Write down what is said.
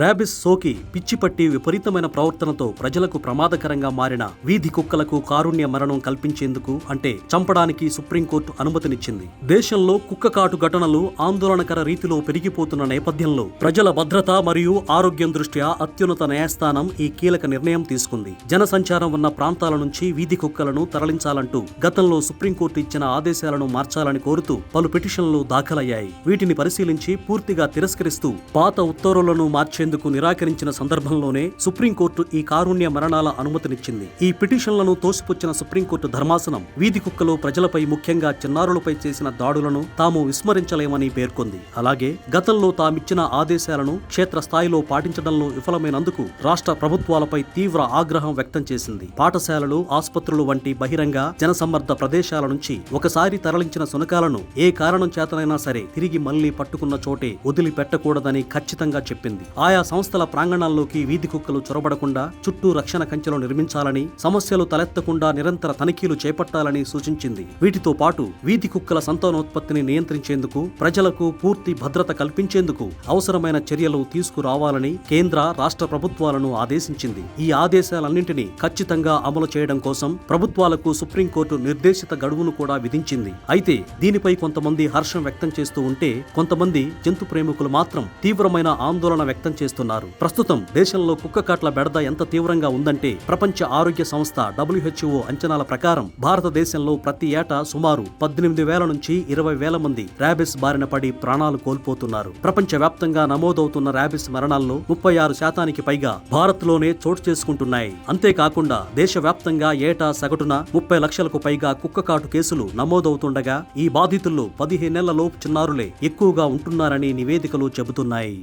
Rabies సోకి పిచ్చిపట్టి విపరీతమైన ప్రవర్తనతో ప్రజలకు ప్రమాదకరంగా మారిన వీధి కుక్కలకు కారుణ్య మరణం కల్పించేందుకు అంటే చంపడానికి సుప్రీంకోర్టు అనుమతినిచ్చింది. దేశంలో కుక్క కాటు ఘటనలు ఆందోళనకర రీతిలో పెరిగిపోతున్న నేపథ్యంలో ప్రజల భద్రత మరియు ఆరోగ్యం దృష్ట్యా అత్యున్నత న్యాయస్థానం ఈ కీలక నిర్ణయం తీసుకుంది. జనసంచారం ఉన్న ప్రాంతాల నుంచి వీధి కుక్కలను తరలించాలంటూ గతంలో సుప్రీంకోర్టు ఇచ్చిన ఆదేశాలను మార్చాలని కోరుతూ పలు పిటిషన్లు దాఖలయ్యాయి. వీటిని పరిశీలించి పూర్తిగా తిరస్కరిస్తూ పాత ఉత్తర్వులను మార్చేందుకు నిరాకరించిన సందర్భంలోనే సుప్రీంకోర్టు ఈ కారుణ్య మరణాల అనుమతినిచ్చింది. ఈ పిటిషన్లను తోసిపుచ్చిన సుప్రీంకోర్టు ధర్మాసనం వీధి కుక్కలు ప్రజలపై ముఖ్యంగా చిన్నారులపై చేసిన దాడులను తాము విస్మరించలేమని పేర్కొంది. అలాగే గతంలో తామిచ్చిన ఆదేశాలను క్షేత్రస్థాయిలో పాటించడంలో విఫలమైనందుకు రాష్ట్ర ప్రభుత్వాలపై తీవ్ర ఆగ్రహం వ్యక్తం చేసింది. పాఠశాలలు, ఆసుపత్రులు వంటి బహిరంగ జనసమ్మర్ద ప్రదేశాల నుంచి ఒకసారి తరలించిన శునకాలను ఏ కారణం చేతనైనా సరే తిరిగి మళ్లీ పట్టుకున్న చోటే వదిలిపెట్టకూడదని ఖచ్చితంగా చెప్పింది. ఆయా సంస్థల ప్రాంగణాల్లోకి వీధి కుక్కలు చొరబడకుండా చుట్టూ రక్షణ కంచెలు నిర్మించాలని, సమస్యలు తలెత్తకుండా నిరంతర తనిఖీలు చేపట్టాలని సూచించింది. వీటితో పాటు వీధి కుక్కల సంతానోత్పత్తిని నియంత్రించేందుకు, ప్రజలకు పూర్తి భద్రత కల్పించేందుకు అవసరమైన చర్యలు తీసుకురావాలని కేంద్ర, రాష్ట్ర ప్రభుత్వాలను ఆదేశించింది. ఈ ఆదేశాలన్నింటినీ ఖచ్చితంగా అమలు చేయడం కోసం ప్రభుత్వాలకు సుప్రీంకోర్టు నిర్దేశిత గడువును కూడా విధించింది. అయితే దీనిపై కొంతమంది హర్షం వ్యక్తం చేస్తూ ఉంటే, కొంతమంది జంతు ప్రేమికులు మాత్రం తీవ్రమైన ఆందోళన వ్యక్తం చేస్తున్నారు. ప్రస్తుతం దేశంలో కుక్క కాట్ల బెడద ఎంత తీవ్రంగా ఉందంటే, ప్రపంచ ఆరోగ్య సంస్థ WHO అంచనాల ప్రకారం భారతదేశంలో ప్రతి ఏటా సుమారు 18,000 నుంచి 20,000 మంది ర్యాబిస్ బారిన పడి ప్రాణాలు కోల్పోతున్నారు. ప్రపంచ వ్యాప్తంగా నమోదవుతున్న ర్యాబిస్ మరణాల్లో 36% పైగా భారత్లోనే చోటు చేసుకుంటున్నాయి. అంతేకాకుండా దేశవ్యాప్తంగా ఏటా సగటున 30 లక్షలకు పైగా కుక్క కాటు కేసులు నమోదవుతుండగా ఈ బాధితుల్లో 15 ఏళ్ల లోపు చిన్నారులే ఎక్కువగా ఉంటున్నారని నివేదికలు చెబుతున్నాయి.